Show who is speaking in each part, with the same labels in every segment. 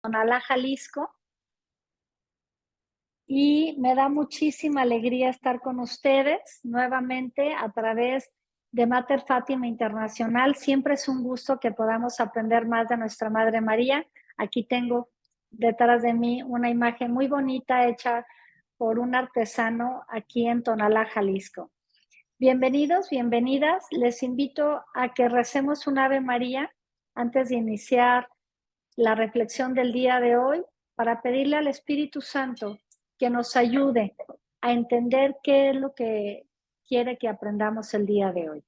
Speaker 1: Tonalá, Jalisco, y me da muchísima alegría estar con ustedes nuevamente a través de Mater Fátima Internacional. Siempre es un gusto que podamos aprender más de nuestra Madre María. Aquí tengo detrás de mí una imagen muy bonita hecha por un artesano aquí en Tonalá, Jalisco. Bienvenidos, bienvenidas. Les invito a que recemos un Ave María antes de iniciar la reflexión del día de hoy para pedirle al Espíritu Santo que nos ayude a entender qué es lo que quiere que aprendamos el día de hoy.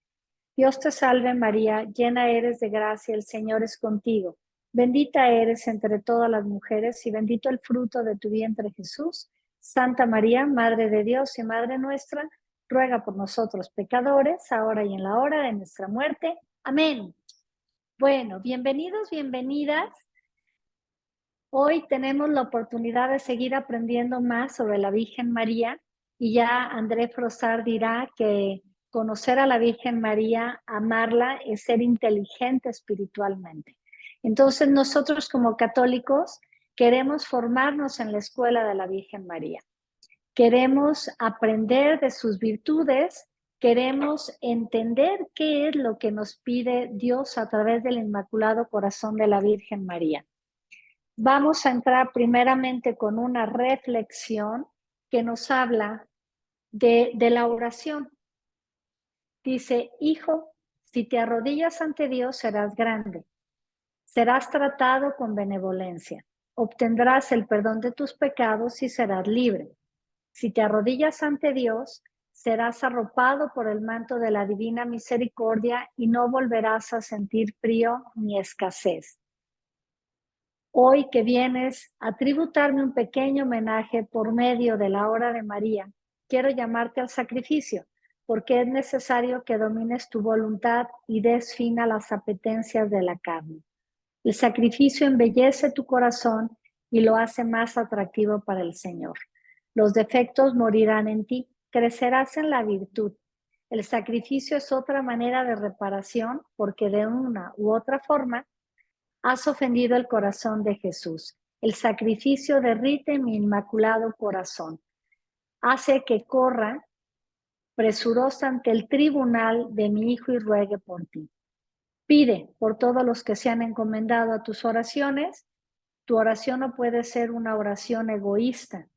Speaker 1: Dios te salve María, llena eres de gracia, el Señor es contigo. Bendita eres entre todas las mujeres y bendito el fruto de tu vientre Jesús. Santa María, Madre de Dios y Madre nuestra, ruega por nosotros pecadores, ahora y en la hora de nuestra muerte. Amén. Bueno, bienvenidos, bienvenidas. Hoy tenemos la oportunidad de seguir aprendiendo más sobre la Virgen María y ya André Frossard dirá que conocer a la Virgen María, amarla, es ser inteligente espiritualmente. Entonces nosotros como católicos queremos formarnos en la escuela de la Virgen María. Queremos aprender de sus virtudes, queremos entender qué es lo que nos pide Dios a través del Inmaculado Corazón de la Virgen María. Vamos a entrar primeramente con una reflexión que nos habla de la oración. Dice, hijo, si te arrodillas ante Dios serás grande, serás tratado con benevolencia, obtendrás el perdón de tus pecados y serás libre. Si te arrodillas ante Dios, serás arropado por el manto de la divina misericordia y no volverás a sentir frío ni escasez. Hoy que vienes a tributarme un pequeño homenaje por medio de la hora de María, quiero llamarte al sacrificio, porque es necesario que domines tu voluntad y des fin a las apetencias de la carne. El sacrificio embellece tu corazón y lo hace más atractivo para el Señor. Los defectos morirán en ti, crecerás en la virtud. El sacrificio es otra manera de reparación, porque de una u otra forma has ofendido el corazón de Jesús. El sacrificio derrite mi inmaculado corazón. Hace que corra presurosa ante el tribunal de mi Hijo y ruegue por ti. Pide por todos los que se han encomendado a tus oraciones. Tu oración no puede ser una oración egoísta.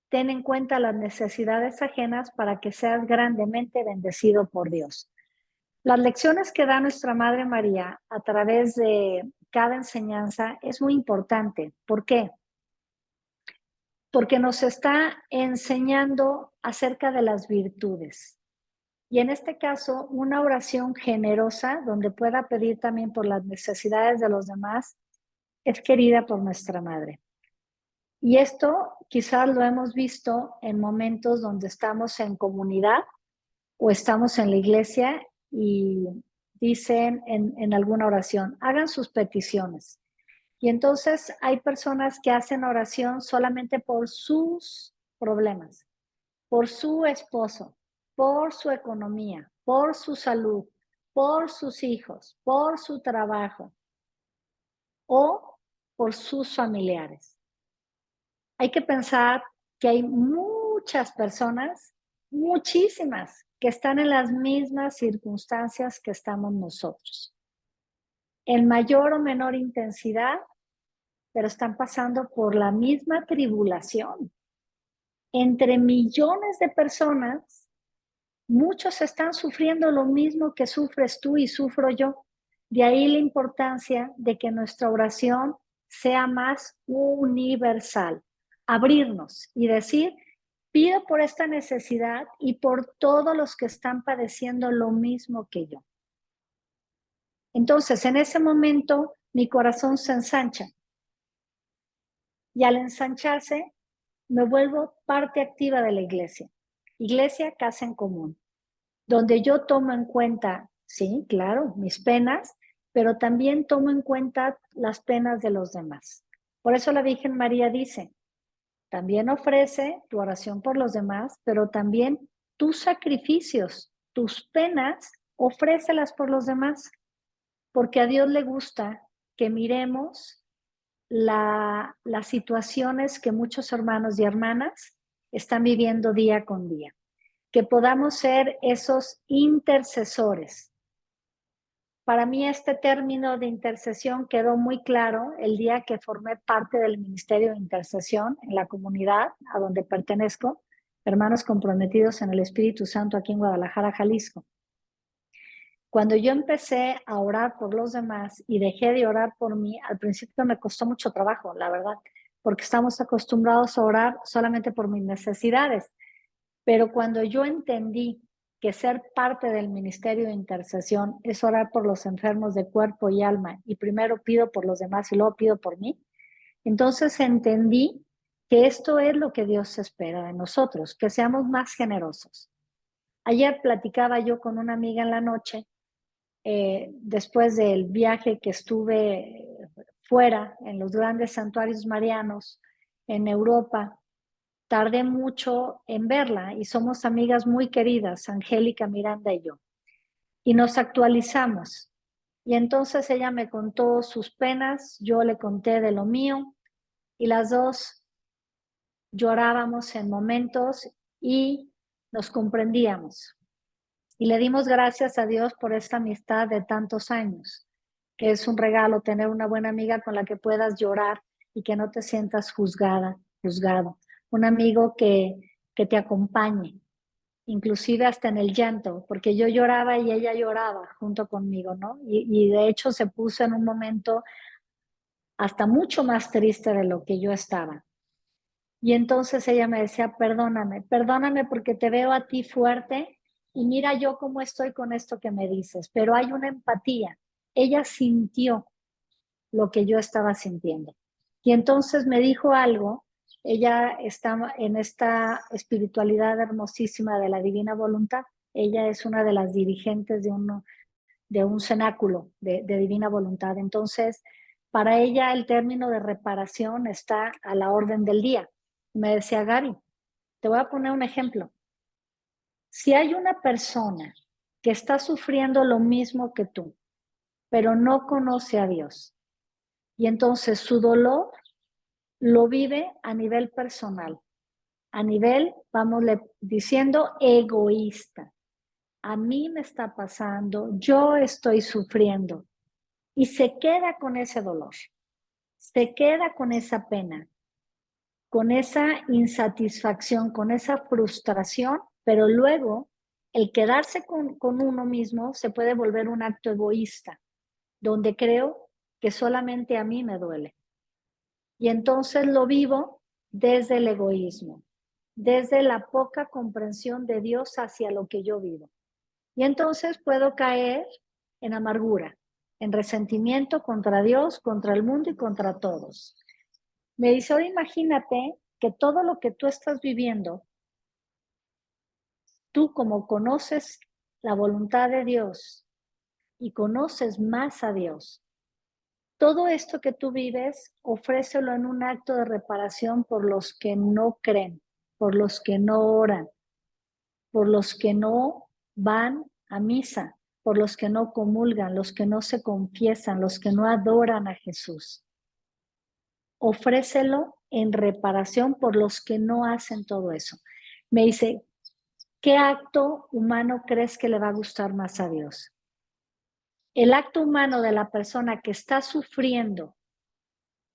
Speaker 1: Ten en cuenta las necesidades ajenas para que seas grandemente bendecido por Dios. Las lecciones que da nuestra Madre María a través de cada enseñanza es muy importante. ¿Por qué? Porque nos está enseñando acerca de las virtudes. Y en este caso, una oración generosa, donde pueda pedir también por las necesidades de los demás, es querida por nuestra Madre. Y esto quizás lo hemos visto en momentos donde estamos en comunidad o estamos en la iglesia y dicen en alguna oración, hagan sus peticiones. Y entonces hay personas que hacen oración solamente por sus problemas, por su esposo, por su economía, por su salud, por sus hijos, por su trabajo o por sus familiares. Hay que pensar que hay muchas personas, muchísimas, que están en las mismas circunstancias que estamos nosotros, en mayor o menor intensidad, pero están pasando por la misma tribulación. Entre millones de personas, muchos están sufriendo lo mismo que sufres tú y sufro yo. De ahí la importancia de que nuestra oración sea más universal. Abrirnos y decir, pido por esta necesidad y por todos los que están padeciendo lo mismo que yo. Entonces, en ese momento, mi corazón se ensancha. Y al ensancharse, me vuelvo parte activa de la iglesia. Iglesia, casa en común, donde yo tomo en cuenta, sí, claro, mis penas, pero también tomo en cuenta las penas de los demás. Por eso la Virgen María dice, también ofrece tu oración por los demás, pero también tus sacrificios, tus penas, ofrécelas por los demás, porque a Dios le gusta que miremos las situaciones que muchos hermanos y hermanas están viviendo día con día. Que podamos ser esos intercesores. Para mí este término de intercesión quedó muy claro el día que formé parte del Ministerio de Intercesión en la comunidad a donde pertenezco, Hermanos Comprometidos en el Espíritu Santo aquí en Guadalajara, Jalisco. Cuando yo empecé a orar por los demás y dejé de orar por mí, al principio me costó mucho trabajo, la verdad, porque estamos acostumbrados a orar solamente por mis necesidades. Pero cuando yo entendí que ser parte del ministerio de intercesión es orar por los enfermos de cuerpo y alma, y primero pido por los demás y luego pido por mí, entonces entendí que esto es lo que Dios espera de nosotros, que seamos más generosos. Ayer platicaba yo con una amiga en la noche, después del viaje que estuve fuera en los grandes santuarios marianos en Europa. Tardé mucho en verla y somos amigas muy queridas, Angélica, Miranda y yo. Y nos actualizamos. Y entonces ella me contó sus penas, yo le conté de lo mío y las dos llorábamos en momentos y nos comprendíamos. Y le dimos gracias a Dios por esta amistad de tantos años, que es un regalo tener una buena amiga con la que puedas llorar y que no te sientas juzgado. Un amigo que te acompañe, inclusive hasta en el llanto, porque yo lloraba y ella lloraba junto conmigo, ¿no? Y de hecho se puso en un momento hasta mucho más triste de lo que yo estaba. Y entonces ella me decía, perdóname porque te veo a ti fuerte y mira yo cómo estoy con esto que me dices, pero hay una empatía. Ella sintió lo que yo estaba sintiendo. Y entonces me dijo algo, ella está en esta espiritualidad hermosísima de la divina voluntad. Ella es una de las dirigentes de un cenáculo de divina voluntad. Entonces, para ella el término de reparación está a la orden del día. Me decía, Gaby, te voy a poner un ejemplo. Si hay una persona que está sufriendo lo mismo que tú, pero no conoce a Dios, y entonces su dolor lo vive a nivel personal, a nivel, vamos diciendo, egoísta. A mí me está pasando, yo estoy sufriendo, y se queda con ese dolor, se queda con esa pena, con esa insatisfacción, con esa frustración, pero luego el quedarse con uno mismo se puede volver un acto egoísta, donde creo que solamente a mí me duele. Y entonces lo vivo desde el egoísmo, desde la poca comprensión de Dios hacia lo que yo vivo. Y entonces puedo caer en amargura, en resentimiento contra Dios, contra el mundo y contra todos. Me dice, ahora imagínate que todo lo que tú estás viviendo, tú como conoces la voluntad de Dios y conoces más a Dios, todo esto que tú vives, ofrécelo en un acto de reparación por los que no creen, por los que no oran, por los que no van a misa, por los que no comulgan, los que no se confiesan, los que no adoran a Jesús. Ofrécelo en reparación por los que no hacen todo eso. Me dice, ¿qué acto humano crees que le va a gustar más a Dios? El acto humano de la persona que está sufriendo,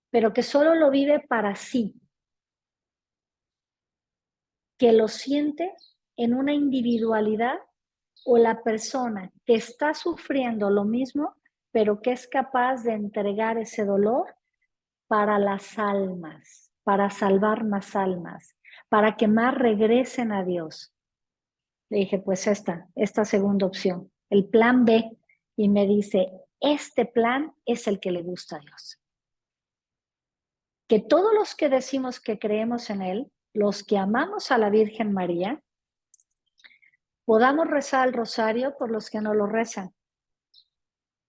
Speaker 1: pero que solo lo vive para sí, que lo siente en una individualidad, o la persona que está sufriendo lo mismo, pero que es capaz de entregar ese dolor para las almas, para salvar más almas, para que más regresen a Dios. Le dije, pues esta segunda opción, el plan B, y me dice, este plan es el que le gusta a Dios. Que todos los que decimos que creemos en Él, los que amamos a la Virgen María, podamos rezar el rosario por los que no lo rezan.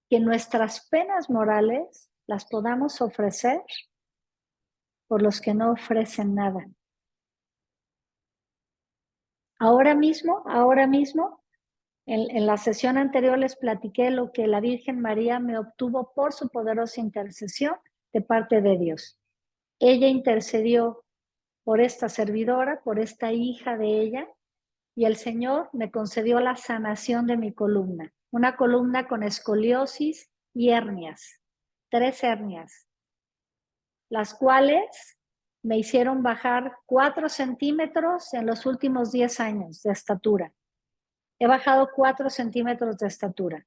Speaker 1: Que nuestras penas morales las podamos ofrecer por los que no ofrecen nada. Ahora mismo, en la sesión anterior les platiqué lo que la Virgen María me obtuvo por su poderosa intercesión de parte de Dios. Ella intercedió por esta servidora, por esta hija de ella, y el Señor me concedió la sanación de mi columna. Una columna con escoliosis y hernias, 3 hernias, las cuales me hicieron bajar 4 centímetros en los últimos 10 años de estatura. He bajado 4 centímetros de estatura.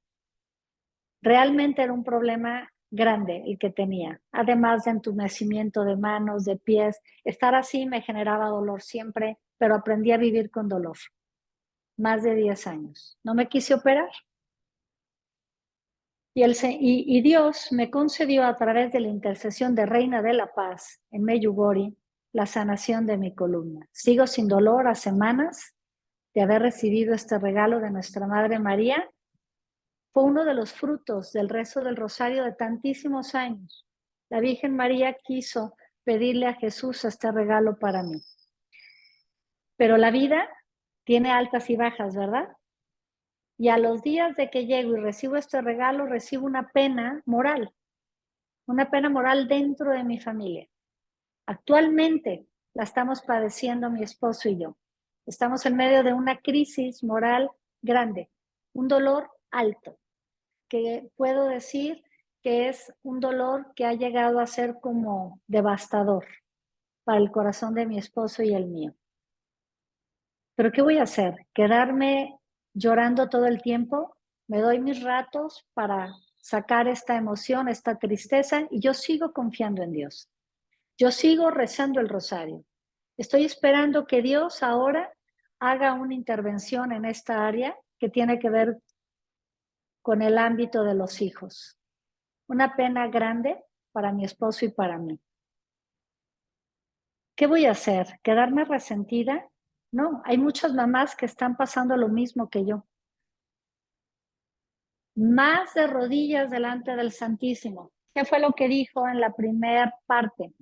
Speaker 1: Realmente era un problema grande el que tenía, además de entumecimiento de manos, de pies. Estar así me generaba dolor siempre, pero aprendí a vivir con dolor. Más de 10 años. No me quise operar. Y Dios me concedió a través de la intercesión de Reina de la Paz en Medjugorje la sanación de mi columna. Sigo sin dolor a semanas de haber recibido este regalo de nuestra Madre María. Fue uno de los frutos del rezo del rosario de tantísimos años. La Virgen María quiso pedirle a Jesús este regalo para mí. Pero la vida tiene altas y bajas, ¿verdad? Y a los días de que llego y recibo este regalo, recibo una pena moral dentro de mi familia. Actualmente la estamos padeciendo mi esposo y yo. Estamos en medio de una crisis moral grande, un dolor alto, que puedo decir que es un dolor que ha llegado a ser como devastador para el corazón de mi esposo y el mío. ¿Pero qué voy a hacer? ¿Quedarme llorando todo el tiempo? Me doy mis ratos para sacar esta emoción, esta tristeza, y yo sigo confiando en Dios. Yo sigo rezando el rosario. Estoy esperando que Dios ahora haga una intervención en esta área que tiene que ver con el ámbito de los hijos. Una pena grande para mi esposo y para mí. ¿Qué voy a hacer? ¿Quedarme resentida? No, hay muchas mamás que están pasando lo mismo que yo. Más de rodillas delante del Santísimo. ¿Qué fue lo que dijo en la primera parte?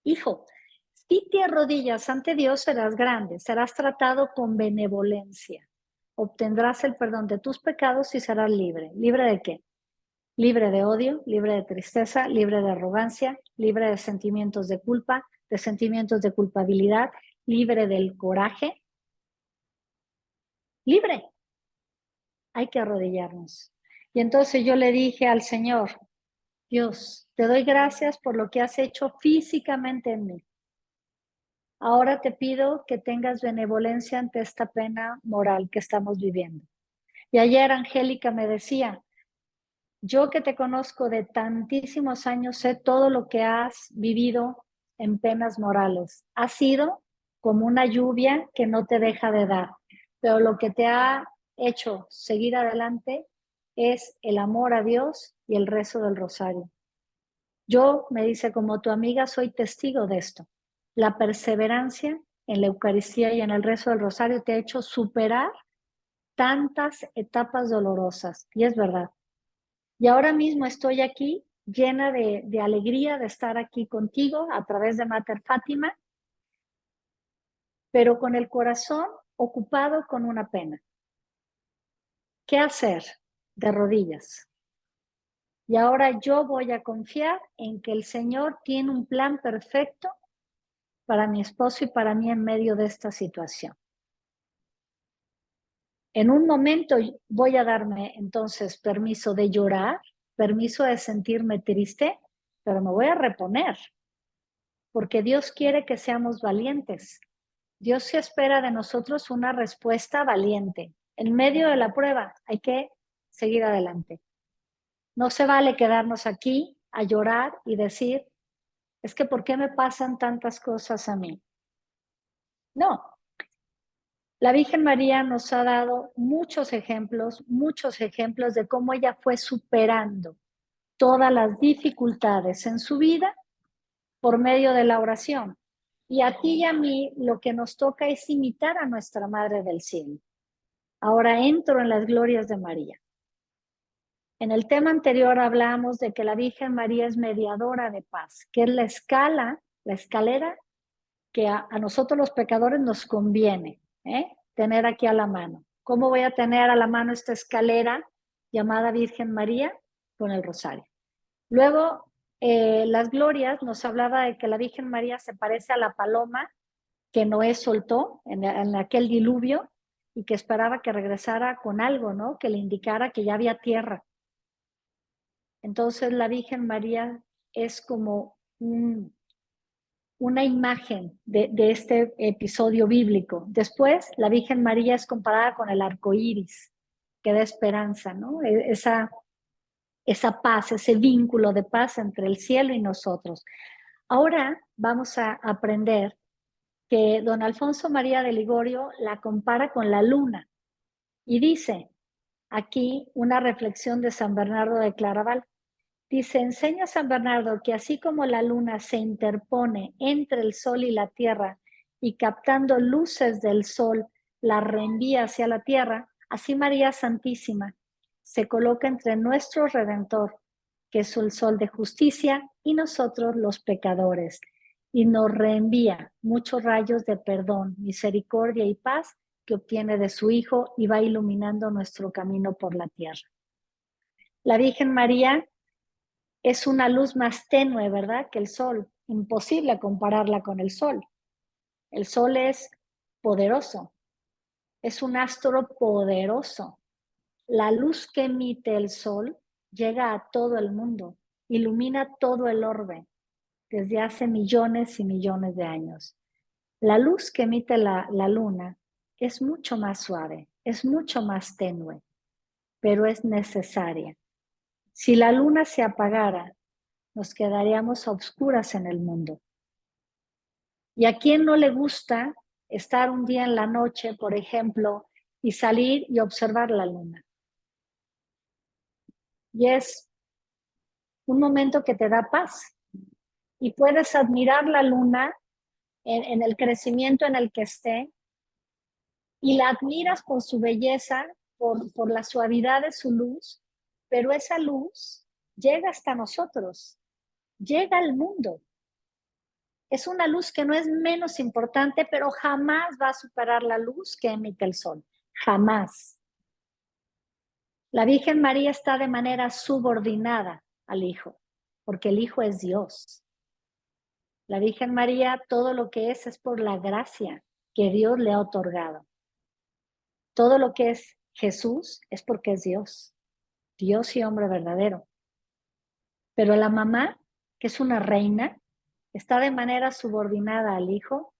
Speaker 1: Hijo, si te arrodillas ante Dios serás grande, serás tratado con benevolencia. Obtendrás el perdón de tus pecados y serás libre. ¿Libre de qué? Libre de odio, libre de tristeza, libre de arrogancia, libre de sentimientos de culpa, de sentimientos de culpabilidad, libre del coraje. Libre. Hay que arrodillarnos. Y entonces yo le dije al Señor, Dios, te doy gracias por lo que has hecho físicamente en mí. Ahora te pido que tengas benevolencia ante esta pena moral que estamos viviendo. Y ayer Angélica me decía, yo que te conozco de tantísimos años, sé todo lo que has vivido en penas morales. Ha sido como una lluvia que no te deja de dar, pero lo que te ha hecho seguir adelante es el amor a Dios y el rezo del rosario. Yo, me dice, como tu amiga, soy testigo de esto. La perseverancia en la Eucaristía y en el rezo del rosario te ha hecho superar tantas etapas dolorosas. Y es verdad. Y ahora mismo estoy aquí llena de alegría de estar aquí contigo a través de Mater Fátima, pero con el corazón ocupado con una pena. ¿Qué hacer? De rodillas. Y ahora yo voy a confiar en que el Señor tiene un plan perfecto para mi esposo y para mí en medio de esta situación. En un momento voy a darme entonces permiso de llorar, permiso de sentirme triste, pero me voy a reponer, porque Dios quiere que seamos valientes. Dios se espera de nosotros una respuesta valiente. En medio de la prueba hay que seguir adelante. No se vale quedarnos aquí a llorar y decir, es que ¿por qué me pasan tantas cosas a mí? No, la Virgen María nos ha dado muchos ejemplos de cómo ella fue superando todas las dificultades en su vida por medio de la oración. Y a ti y a mí lo que nos toca es imitar a nuestra Madre del Cielo. Ahora entro en las glorias de María. En el tema anterior hablamos de que la Virgen María es mediadora de paz, que es la escalera que a nosotros los pecadores nos conviene tener aquí a la mano. ¿Cómo voy a tener a la mano esta escalera llamada Virgen María? Con el rosario. Luego las glorias nos hablaba de que la Virgen María se parece a la paloma que Noé soltó en aquel diluvio y que esperaba que regresara con algo, ¿no? Que le indicara que ya había tierra. Entonces la Virgen María es como una imagen de este episodio bíblico. Después, la Virgen María es comparada con el arco iris, que da esperanza, ¿no? Esa paz, ese vínculo de paz entre el cielo y nosotros. Ahora vamos a aprender que don Alfonso María de Ligorio la compara con la luna y dice aquí una reflexión de San Bernardo de Claraval. Dice, enseña San Bernardo que así como la luna se interpone entre el sol y la tierra y captando luces del sol la reenvía hacia la tierra, así María Santísima se coloca entre nuestro Redentor, que es el sol de justicia, y nosotros los pecadores, y nos reenvía muchos rayos de perdón, misericordia y paz que obtiene de su Hijo y va iluminando nuestro camino por la tierra. La Virgen María es una luz más tenue, ¿verdad? Que el sol. Imposible compararla con el sol. El sol es poderoso, es un astro poderoso. La luz que emite el sol llega a todo el mundo, ilumina todo el orbe desde hace millones y millones de años. La luz que emite la luna es mucho más suave, es mucho más tenue, pero es necesaria. Si la luna se apagara, nos quedaríamos a oscuras en el mundo. ¿Y a quién no le gusta estar un día en la noche, por ejemplo, y salir y observar la luna? Y es un momento que te da paz y puedes admirar la luna en el crecimiento en el que esté y la admiras por su belleza, por la suavidad de su luz, pero esa luz llega hasta nosotros, llega al mundo. Es una luz que no es menos importante, pero jamás va a superar la luz que emite el sol. Jamás. La Virgen María está de manera subordinada al Hijo, porque el Hijo es Dios. La Virgen María, todo lo que es por la gracia que Dios le ha otorgado. Todo lo que es Jesús es porque es Dios, Dios y hombre verdadero. Pero la mamá, que es una reina, está de manera subordinada al Hijo,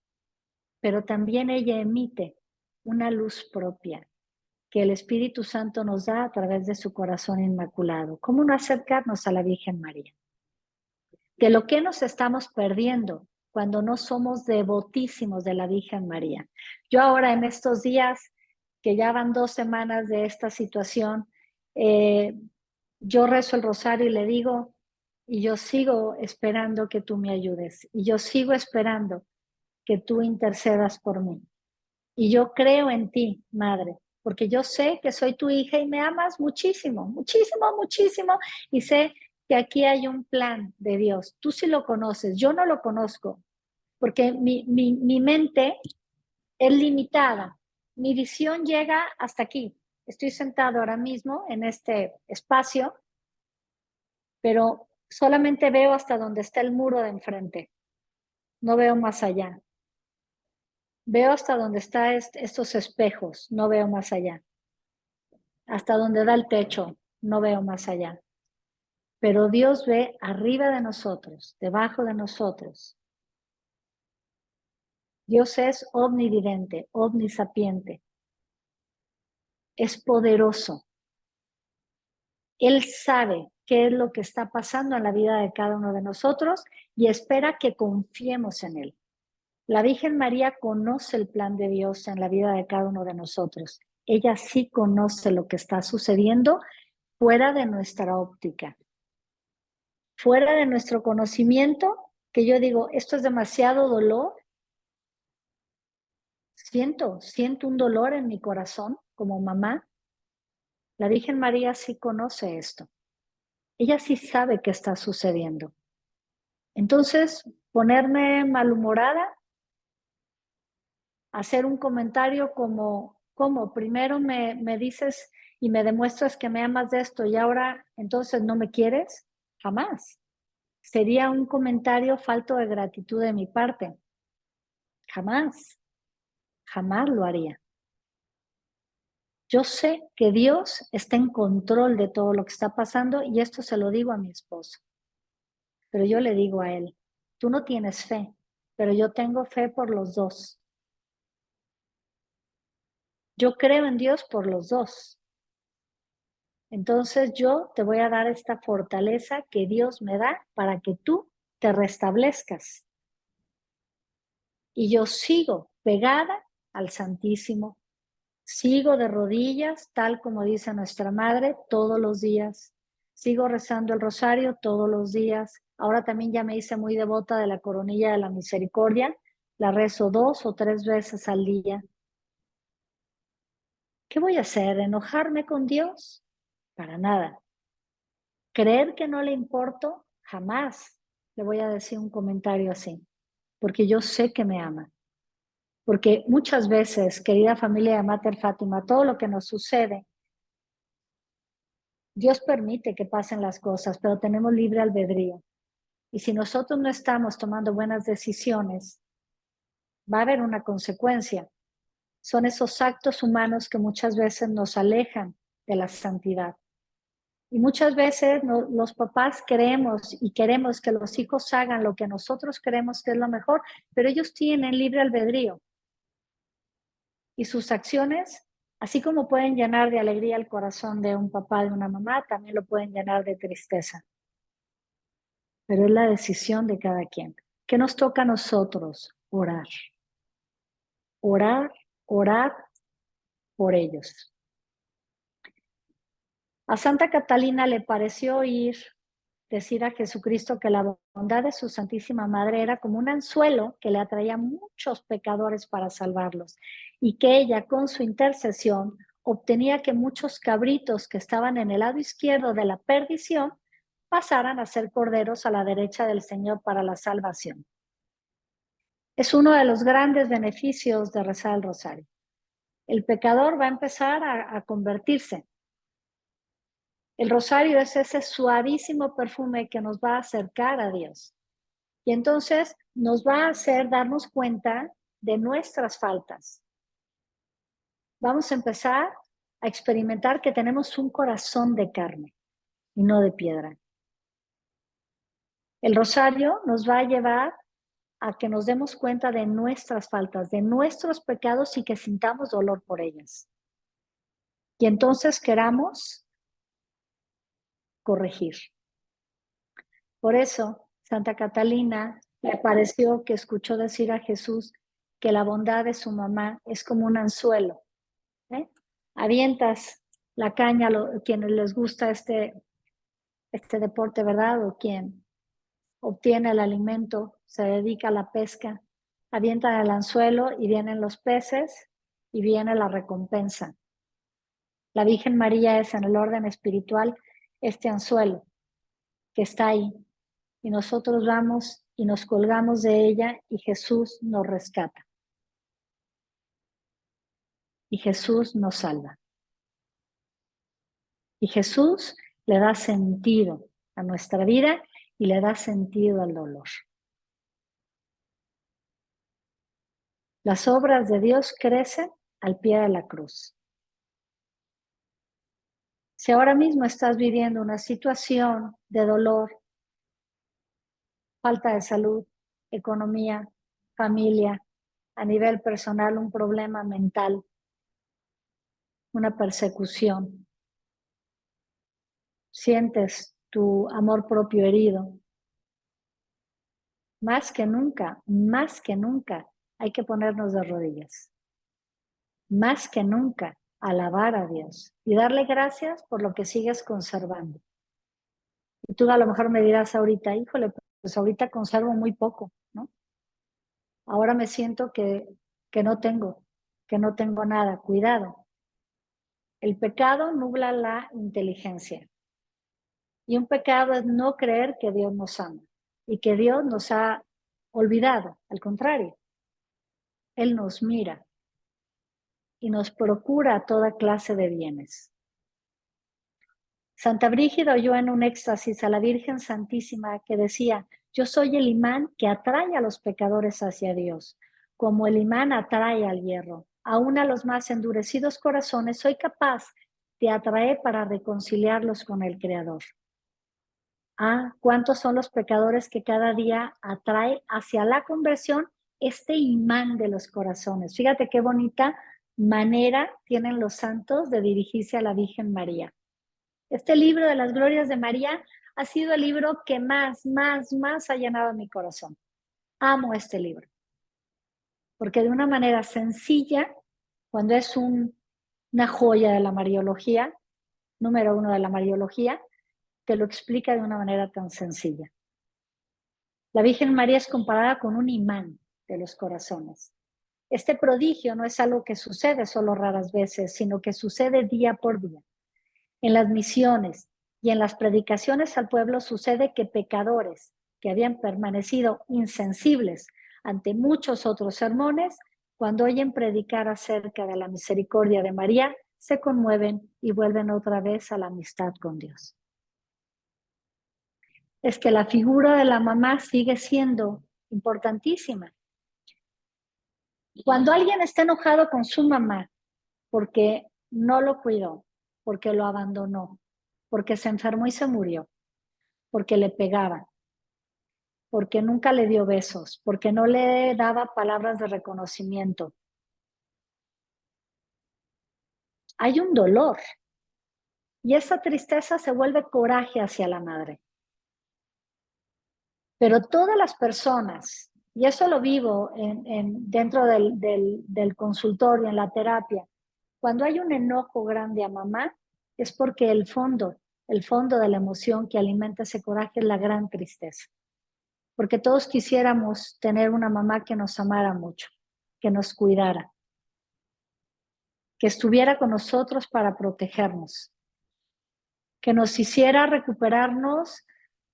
Speaker 1: pero también ella emite una luz propia que el Espíritu Santo nos da a través de su corazón inmaculado. ¿Cómo no acercarnos a la Virgen María? De lo que nos estamos perdiendo cuando no somos devotísimos de la Virgen María. Yo ahora en estos días, que ya van 2 semanas de esta situación, yo rezo el rosario y le digo, y yo sigo esperando que tú me ayudes, y yo sigo esperando que tú intercedas por mí. Y yo creo en ti, Madre, porque yo sé que soy tu hija y me amas muchísimo, muchísimo, muchísimo, y sé que aquí hay un plan de Dios. Tú sí lo conoces, yo no lo conozco, porque mi mente es limitada. Mi visión llega hasta aquí. Estoy sentado ahora mismo en este espacio, pero solamente veo hasta donde está el muro de enfrente. No veo más allá. Veo hasta donde están estos espejos, no veo más allá. Hasta donde da el techo, no veo más allá. Pero Dios ve arriba de nosotros, debajo de nosotros. Dios es omnividente, omnisapiente. Es poderoso. Él sabe qué es lo que está pasando en la vida de cada uno de nosotros y espera que confiemos en Él. La Virgen María conoce el plan de Dios en la vida de cada uno de nosotros. Ella sí conoce lo que está sucediendo fuera de nuestra óptica, fuera de nuestro conocimiento, que yo digo, esto es demasiado dolor. Siento un dolor en mi corazón como mamá. La Virgen María sí conoce esto. Ella sí sabe qué está sucediendo. Entonces, ponerme malhumorada, hacer un comentario como primero me dices y me demuestras que me amas de esto y ahora entonces no me quieres, jamás. sería un comentario falto de gratitud de mi parte. Jamás, jamás lo haría. Yo sé que Dios está en control de todo lo que está pasando y esto se lo digo a mi esposo. Pero yo le digo a él, tú no tienes fe, pero yo tengo fe por los dos. Yo creo en Dios por los dos. Entonces yo te voy a dar esta fortaleza que Dios me da para que tú te restablezcas. Y yo sigo pegada al Santísimo. Sigo de rodillas, tal como dice nuestra madre, todos los días. Sigo rezando el rosario todos los días. Ahora también ya me hice muy devota de la coronilla de la misericordia. La rezo 2 o 3 veces al día. ¿Qué voy a hacer? ¿Enojarme con Dios? Para nada. ¿Creer que no le importo? Jamás le voy a decir un comentario así, porque yo sé que me ama. Porque muchas veces, querida familia de Mater Fátima, todo lo que nos sucede, Dios permite que pasen las cosas, pero tenemos libre albedrío. Y si nosotros no estamos tomando buenas decisiones, va a haber una consecuencia. Son esos actos humanos que muchas veces nos alejan de la santidad. Y muchas veces los papás creemos y queremos que los hijos hagan lo que nosotros creemos que es lo mejor, pero ellos tienen libre albedrío. Y sus acciones, así como pueden llenar de alegría el corazón de un papá, de una mamá, también lo pueden llenar de tristeza. Pero es la decisión de cada quien. ¿Qué nos toca a nosotros? Orar. Orar, orar por ellos. A Santa Catalina le pareció oír decir a Jesucristo que la bondad de su Santísima Madre era como un anzuelo que le atraía a muchos pecadores para salvarlos y que ella con su intercesión obtenía que muchos cabritos que estaban en el lado izquierdo de la perdición pasaran a ser corderos a la derecha del Señor para la salvación. Es uno de los grandes beneficios de rezar el rosario. El pecador va a empezar a convertirse. El rosario es ese suavísimo perfume que nos va a acercar a Dios. Y entonces nos va a hacer darnos cuenta de nuestras faltas. Vamos a empezar a experimentar que tenemos un corazón de carne y no de piedra. El rosario nos va a llevar a que nos demos cuenta de nuestras faltas, de nuestros pecados y que sintamos dolor por ellas. Y entonces queramos corregir. Por eso, Santa Catalina le pareció que escuchó decir a Jesús que la bondad de su mamá es como un anzuelo. Avientas la caña a quienes les gusta este deporte, ¿verdad? O quien obtiene el alimento, se dedica a la pesca, avientan el anzuelo y vienen los peces y viene la recompensa. La Virgen María es en el orden espiritual este anzuelo que está ahí y nosotros vamos y nos colgamos de ella y Jesús nos rescata. Y Jesús nos salva. Y Jesús le da sentido a nuestra vida y le da sentido al dolor. Las obras de Dios crecen al pie de la cruz. Si ahora mismo estás viviendo una situación de dolor, falta de salud, economía, familia, a nivel personal, un problema mental, una persecución, sientes tu amor propio herido, más que nunca, hay que ponernos de rodillas. Más que nunca, alabar a Dios y darle gracias por lo que sigues conservando. Y tú a lo mejor me dirás ahorita, híjole, pues ahorita conservo muy poco, ¿no? Ahora me siento que no tengo nada. Cuidado. El pecado nubla la inteligencia. Y un pecado es no creer que Dios nos ama y que Dios nos ha olvidado. Al contrario, Él nos mira y nos procura toda clase de bienes. Santa Brígida oyó en un éxtasis a la Virgen Santísima que decía: yo soy el imán que atrae a los pecadores hacia Dios, como el imán atrae al hierro. Aún a los más endurecidos corazones soy capaz de atraer para reconciliarlos con el Creador. Ah, ¿cuántos son los pecadores que cada día atrae hacia la conversión este imán de los corazones? Fíjate qué bonita manera tienen los santos de dirigirse a la Virgen María. Este libro de las glorias de María ha sido el libro que más ha llenado mi corazón. Amo este libro, porque de una manera sencilla, cuando es una joya de la Mariología, número 1 de la Mariología, te lo explica de una manera tan sencilla. La Virgen María es comparada con un imán de los corazones. Este prodigio no es algo que sucede solo raras veces, sino que sucede día por día. En las misiones y en las predicaciones al pueblo sucede que pecadores que habían permanecido insensibles ante muchos otros sermones, cuando oyen predicar acerca de la misericordia de María, se conmueven y vuelven otra vez a la amistad con Dios. Es que la figura de la mamá sigue siendo importantísima. Cuando alguien está enojado con su mamá porque no lo cuidó, porque lo abandonó, porque se enfermó y se murió, porque le pegaba, porque nunca le dio besos, porque no le daba palabras de reconocimiento, hay un dolor y esa tristeza se vuelve coraje hacia la madre. Pero todas las personas, y eso lo vivo dentro del consultorio, en la terapia, cuando hay un enojo grande a mamá, es porque el fondo de la emoción que alimenta ese coraje es la gran tristeza. Porque todos quisiéramos tener una mamá que nos amara mucho, que nos cuidara, que estuviera con nosotros para protegernos, que nos hiciera recuperarnos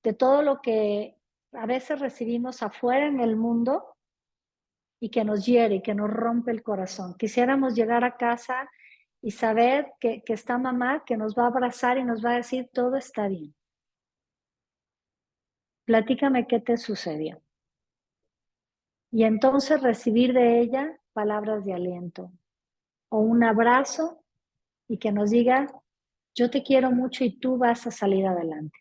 Speaker 1: de todo lo que a veces recibimos afuera en el mundo y que nos hiere y que nos rompe el corazón. Quisiéramos llegar a casa y saber que está mamá, que nos va a abrazar y nos va a decir: todo está bien. Platícame qué te sucedió. Y entonces recibir de ella palabras de aliento o un abrazo y que nos diga: yo te quiero mucho y tú vas a salir adelante.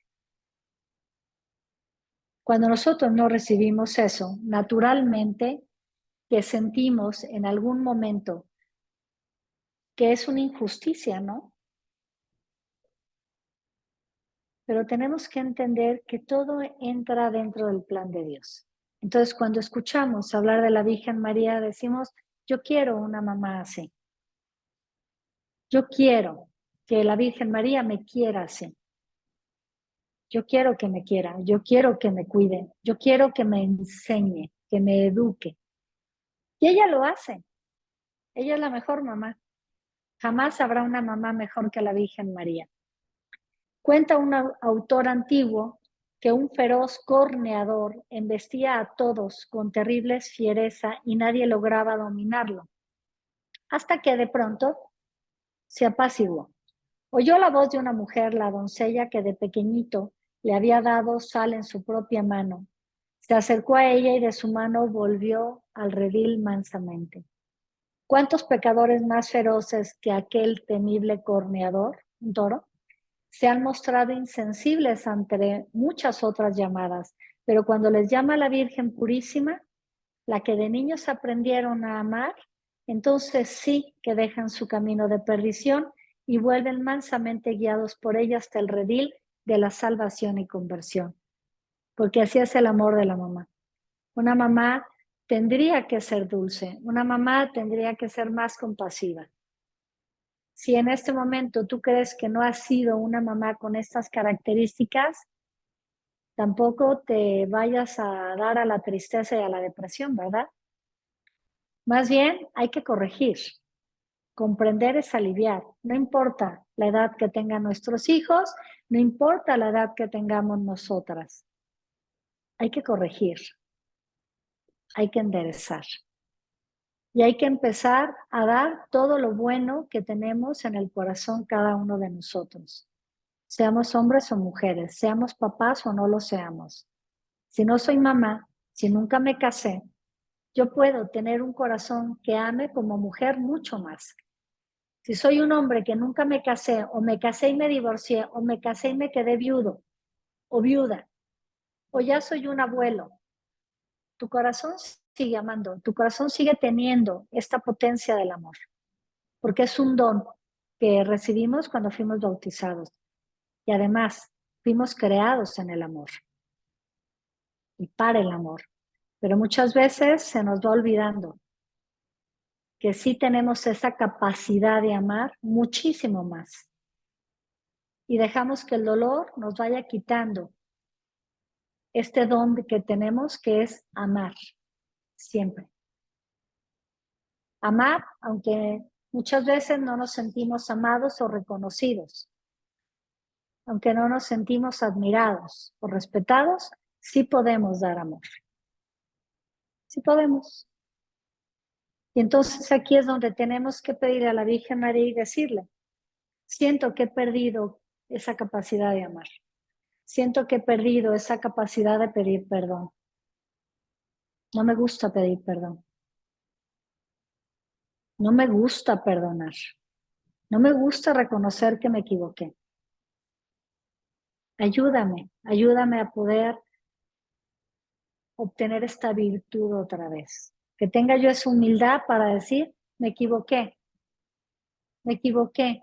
Speaker 1: Cuando nosotros no recibimos eso, naturalmente que sentimos en algún momento que es una injusticia, ¿no? Pero tenemos que entender que todo entra dentro del plan de Dios. Entonces, cuando escuchamos hablar de la Virgen María, decimos: yo quiero una mamá así. Yo quiero que la Virgen María me quiera así. Yo quiero que me quiera, yo quiero que me cuide, yo quiero que me enseñe, que me eduque. Y ella lo hace. Ella es la mejor mamá. Jamás habrá una mamá mejor que la Virgen María. Cuenta un autor antiguo que un feroz corneador embestía a todos con terrible fiereza y nadie lograba dominarlo, hasta que de pronto se apaciguó. Oyó la voz de una mujer, la doncella que de pequeñito le había dado sal en su propia mano. Se acercó a ella y de su mano volvió al redil mansamente. ¿Cuántos pecadores más feroces que aquel temible corneador, un toro, se han mostrado insensibles ante muchas otras llamadas? Pero cuando les llama la Virgen Purísima, la que de niños aprendieron a amar, entonces sí que dejan su camino de perdición y vuelven mansamente guiados por ella hasta el redil de la salvación y conversión. Porque así es el amor de la mamá. Una mamá tendría que ser dulce, una mamá tendría que ser más compasiva. Si en este momento tú crees que no has sido una mamá con estas características, tampoco te vayas a dar a la tristeza y a la depresión, ¿verdad? Más bien hay que corregir. Comprender es aliviar. No importa la edad que tengan nuestros hijos, no importa la edad que tengamos nosotras. Hay que corregir, hay que enderezar. Y hay que empezar a dar todo lo bueno que tenemos en el corazón cada uno de nosotros. seamos hombres o mujeres, seamos papás o no lo seamos. Si no soy mamá, si nunca me casé, yo puedo tener un corazón que ame como mujer mucho más. Si soy un hombre que nunca me casé, o me casé y me divorcié, o me casé y me quedé viudo o viuda, o ya soy un abuelo, tu corazón sigue amando, tu corazón sigue teniendo esta potencia del amor, porque es un don que recibimos cuando fuimos bautizados. Y además, fuimos creados en el amor y para el amor. Pero muchas veces se nos va olvidando que sí tenemos esa capacidad de amar muchísimo más. Y dejamos que el dolor nos vaya quitando este don que tenemos, que es amar siempre. Amar, aunque muchas veces no nos sentimos amados o reconocidos, aunque no nos sentimos admirados o respetados, sí podemos dar amor. Sí podemos. Y entonces aquí es donde tenemos que pedirle a la Virgen María y decirle, siento que he perdido esa capacidad de amar. Siento que he perdido esa capacidad de pedir perdón. No me gusta pedir perdón. No me gusta perdonar. No me gusta reconocer que me equivoqué. Ayúdame a poder obtener esta virtud otra vez. Que tenga yo esa humildad para decir, me equivoqué, me equivoqué.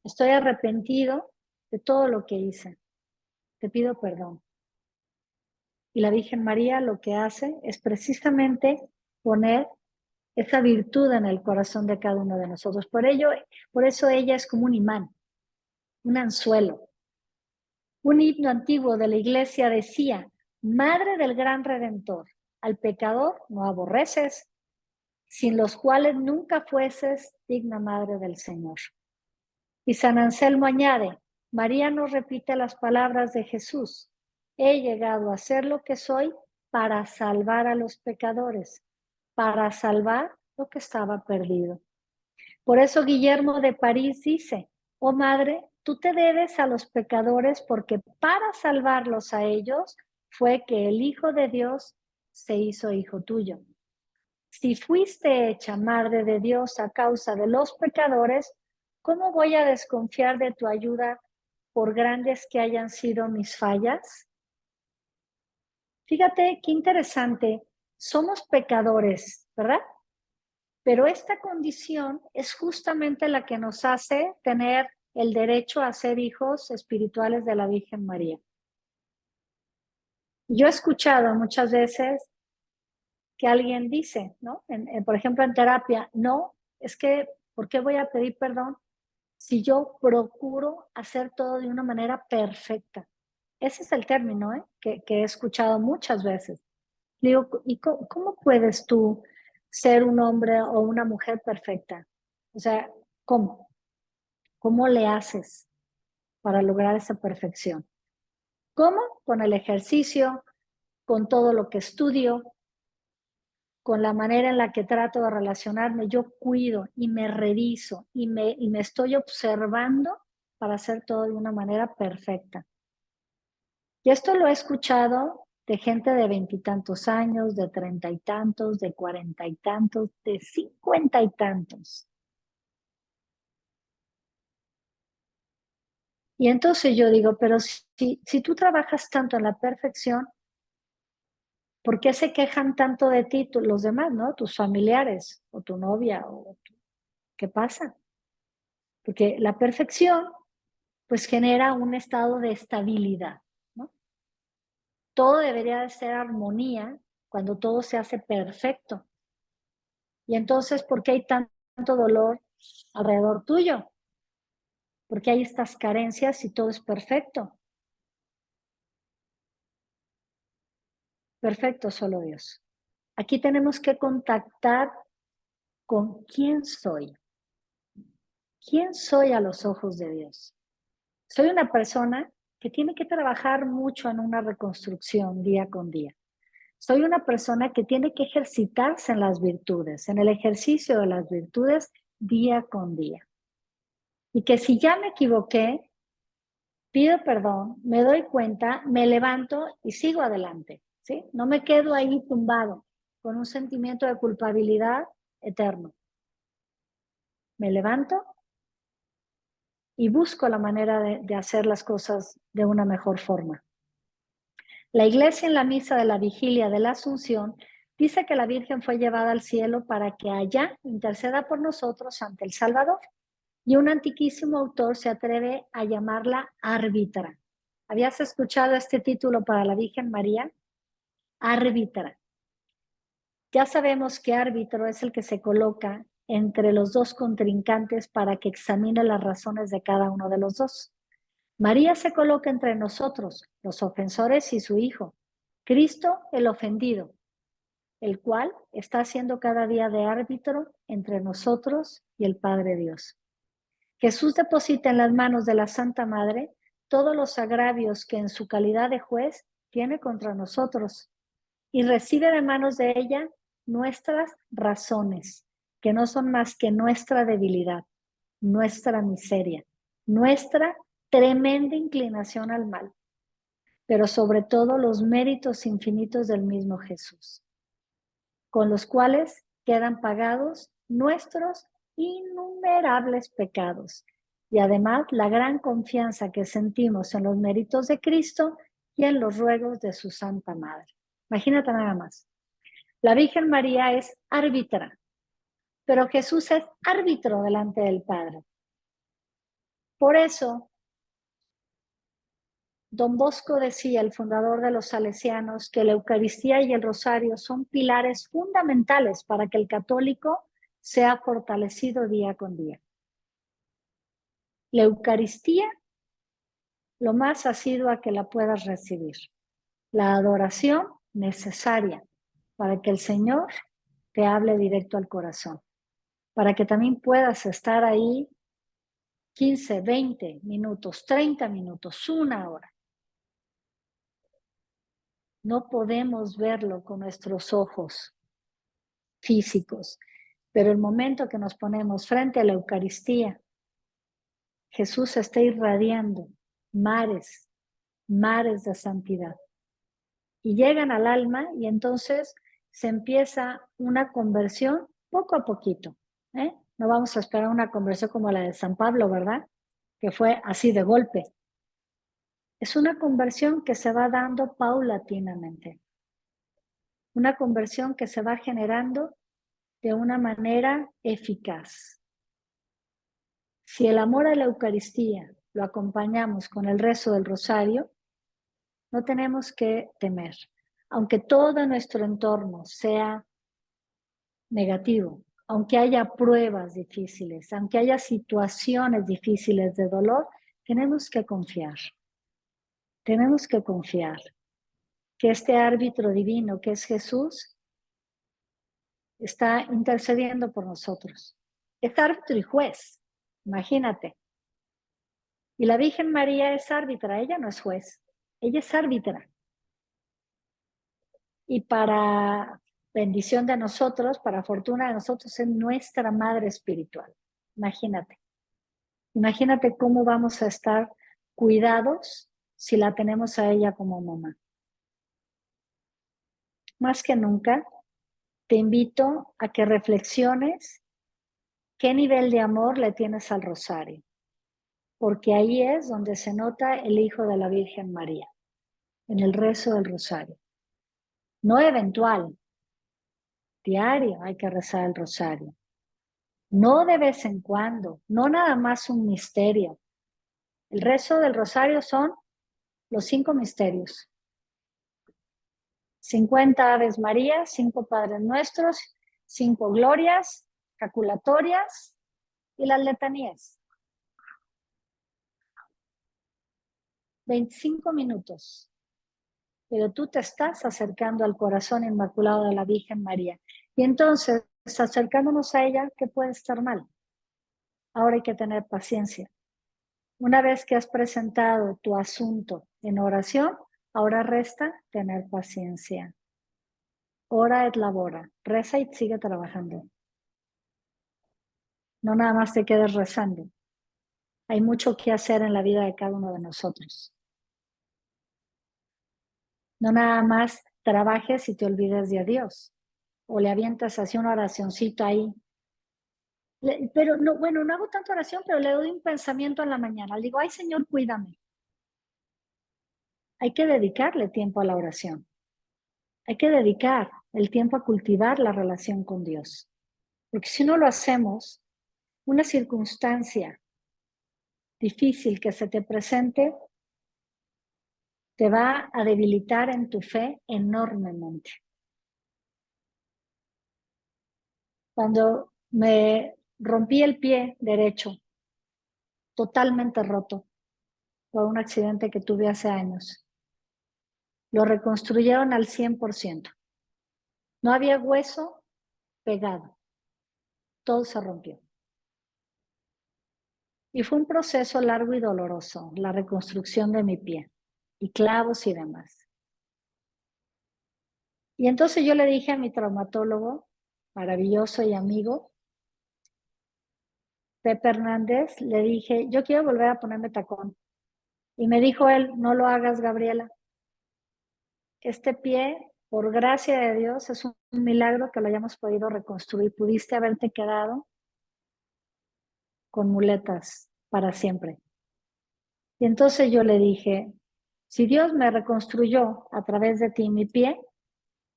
Speaker 1: Estoy arrepentido de todo lo que hice. Te pido perdón. Y la Virgen María lo que hace es precisamente poner esa virtud en el corazón de cada uno de nosotros. Por eso ella es como un imán, un anzuelo. Un himno antiguo de la iglesia decía, Madre del gran Redentor, al pecador no aborreces, sin los cuales nunca fueses digna Madre del Señor. Y San Anselmo añade, María nos repite las palabras de Jesús, he llegado a ser lo que soy para salvar a los pecadores, para salvar lo que estaba perdido. Por eso Guillermo de París dice, oh Madre, tú te debes a los pecadores porque para salvarlos a ellos fue que el Hijo de Dios se hizo hijo tuyo. Si fuiste hecha Madre de Dios a causa de los pecadores, ¿cómo voy a desconfiar de tu ayuda por grandes que hayan sido mis fallas? Fíjate qué interesante, somos pecadores, ¿verdad? Pero esta condición es justamente la que nos hace tener el derecho a ser hijos espirituales de la Virgen María. Yo he escuchado muchas veces que alguien dice, ¿no? Por ejemplo, en terapia, no, es que, ¿por qué voy a pedir perdón si yo procuro hacer todo de una manera perfecta? Ese es el término, que he escuchado muchas veces. Digo, ¿y cómo puedes tú ser un hombre o una mujer perfecta? O sea, ¿cómo? ¿Cómo le haces para lograr esa perfección? ¿Cómo? Con el ejercicio, con todo lo que estudio, con la manera en la que trato de relacionarme. Yo cuido y me reviso y me estoy observando para hacer todo de una manera perfecta. Y esto lo he escuchado de gente de 20 y tantos años, de 30 y tantos, de 40 y tantos, de 50 y tantos. Y entonces yo digo, pero si tú trabajas tanto en la perfección, ¿por qué se quejan tanto de ti los demás, ¿no? Tus familiares o tu novia ¿qué pasa? Porque la perfección pues genera un estado de estabilidad, ¿no? Todo debería de ser armonía cuando todo se hace perfecto. Y entonces, ¿por qué hay tanto dolor alrededor tuyo? Porque hay estas carencias y todo es perfecto. Perfecto solo Dios. Aquí tenemos que contactar con quién soy. ¿Quién soy a los ojos de Dios? Soy una persona que tiene que trabajar mucho en una reconstrucción día con día. Soy una persona que tiene que ejercitarse en las virtudes, en el ejercicio de las virtudes día con día. Y que si ya me equivoqué, pido perdón, me doy cuenta, me levanto y sigo adelante, ¿sí? No me quedo ahí tumbado con un sentimiento de culpabilidad eterno. Me levanto y busco la manera de hacer las cosas de una mejor forma. La Iglesia en la misa de la vigilia de la Asunción dice que la Virgen fue llevada al cielo para que allá interceda por nosotros ante el Salvador. Y un antiquísimo autor se atreve a llamarla árbitra. ¿Habías escuchado este título para la Virgen María? Árbitra. Ya sabemos que árbitro es el que se coloca entre los dos contrincantes para que examine las razones de cada uno de los dos. María se coloca entre nosotros, los ofensores y su Hijo, Cristo el ofendido, el cual está haciendo cada día de árbitro entre nosotros y el Padre Dios. Jesús deposita en las manos de la Santa Madre todos los agravios que en su calidad de juez tiene contra nosotros y recibe de manos de ella nuestras razones, que no son más que nuestra debilidad, nuestra miseria, nuestra tremenda inclinación al mal, pero sobre todo los méritos infinitos del mismo Jesús, con los cuales quedan pagados nuestros innumerables pecados y además la gran confianza que sentimos en los méritos de Cristo y en los ruegos de su Santa Madre. Imagínate nada más. La Virgen María es árbitra, pero Jesús es árbitro delante del Padre. Por eso, Don Bosco decía, el fundador de los salesianos, que la Eucaristía y el Rosario son pilares fundamentales para que el católico sea fortalecido día con día. La Eucaristía, lo más asidua que la puedas recibir. La adoración necesaria para que el Señor te hable directo al corazón, para que también puedas estar ahí 15, 20 minutos, 30 minutos, una hora. No podemos verlo con nuestros ojos físicos, pero el momento que nos ponemos frente a la Eucaristía, Jesús está irradiando mares, mares de santidad. Y llegan al alma y entonces se empieza una conversión poco a poquito. No vamos a esperar una conversión como la de San Pablo, ¿verdad? Que fue así de golpe. Es una conversión que se va dando paulatinamente. Una conversión que se va generando de una manera eficaz. Si el amor a la Eucaristía lo acompañamos con el rezo del rosario, no tenemos que temer. Aunque todo nuestro entorno sea negativo, aunque haya pruebas difíciles, aunque haya situaciones difíciles de dolor, tenemos que confiar. Tenemos que confiar que este árbitro divino que es Jesús está intercediendo por nosotros. Es árbitro y juez, imagínate. Y la Virgen María es árbitra, ella no es juez, ella es árbitra. Y para bendición de nosotros, para fortuna de nosotros, es nuestra madre espiritual. Imagínate. Imagínate cómo vamos a estar cuidados si la tenemos a ella como mamá. Más que nunca, te invito a que reflexiones qué nivel de amor le tienes al rosario, porque ahí es donde se nota el Hijo de la Virgen María, en el rezo del rosario. No eventual, diario hay que rezar el rosario. No de vez en cuando, no nada más un misterio. El rezo del rosario son los 5 misterios. 50 Aves Marías, 5 Padres Nuestros, 5 Glorias, jaculatorias y las letanías. 25 minutos. Pero tú te estás acercando al corazón inmaculado de la Virgen María. Y entonces, acercándonos a ella, ¿qué puede estar mal? Ahora hay que tener paciencia. Una vez que has presentado tu asunto en oración, ahora resta tener paciencia. Ora et labora. Reza y sigue trabajando. No nada más te quedes rezando. Hay mucho que hacer en la vida de cada uno de nosotros. No nada más trabajes y te olvides de Dios. O le avientas así una oracioncita ahí. Pero no, bueno, no hago tanta oración, pero le doy un pensamiento en la mañana. Le digo, ay Señor, cuídame. Hay que dedicarle tiempo a la oración. Hay que dedicar el tiempo a cultivar la relación con Dios. Porque si no lo hacemos, una circunstancia difícil que se te presente te va a debilitar en tu fe enormemente. Cuando me rompí el pie derecho, totalmente roto, por un accidente que tuve hace años, lo reconstruyeron al 100%. No había hueso pegado, todo se rompió. Y fue un proceso largo y doloroso, la reconstrucción de mi pie, y clavos y demás. Y entonces yo le dije a mi traumatólogo, maravilloso y amigo, Pepe Hernández, le dije, yo quiero volver a ponerme tacón. Y me dijo él, no lo hagas, Gabriela. Este pie, por gracia de Dios, es un milagro que lo hayamos podido reconstruir. Pudiste haberte quedado con muletas para siempre. Y entonces yo le dije, si Dios me reconstruyó a través de ti mi pie,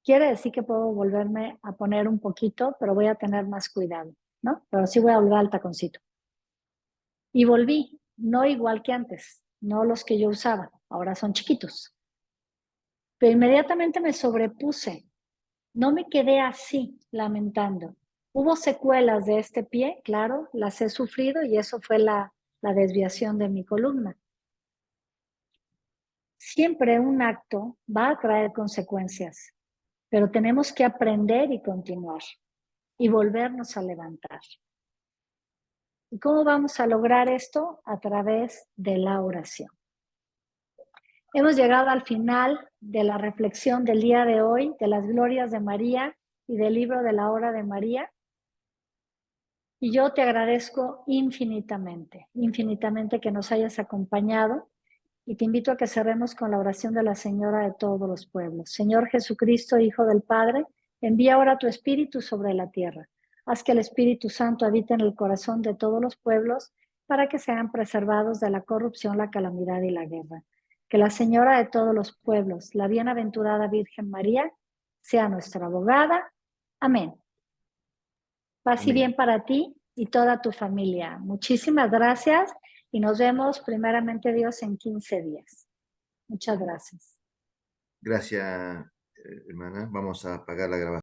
Speaker 1: quiere decir que puedo volverme a poner un poquito, pero voy a tener más cuidado, ¿no? Pero sí voy a volver al taconcito. Y volví, no igual que antes, no los que yo usaba, ahora son chiquitos. Pero inmediatamente me sobrepuse, no me quedé así lamentando. Hubo secuelas de este pie, claro, las he sufrido y eso fue la desviación de mi columna. Siempre un acto va a traer consecuencias, pero tenemos que aprender y continuar y volvernos a levantar. ¿Y cómo vamos a lograr esto? A través de la oración. Hemos llegado al final de la reflexión del día de hoy, de las glorias de María y del libro de la hora de María. Y yo te agradezco infinitamente, infinitamente que nos hayas acompañado y te invito a que cerremos con la oración de la Señora de todos los pueblos. Señor Jesucristo, Hijo del Padre, envía ahora tu Espíritu sobre la tierra. Haz que el Espíritu Santo habite en el corazón de todos los pueblos para que sean preservados de la corrupción, la calamidad y la guerra. Que la Señora de todos los pueblos, la bienaventurada Virgen María, sea nuestra abogada. Amén. Paz y
Speaker 2: Amén.
Speaker 1: bien para ti y toda tu familia. Muchísimas gracias y nos vemos primeramente Dios en 15 días. Muchas gracias.
Speaker 2: Gracias, hermana. Vamos a apagar la grabación.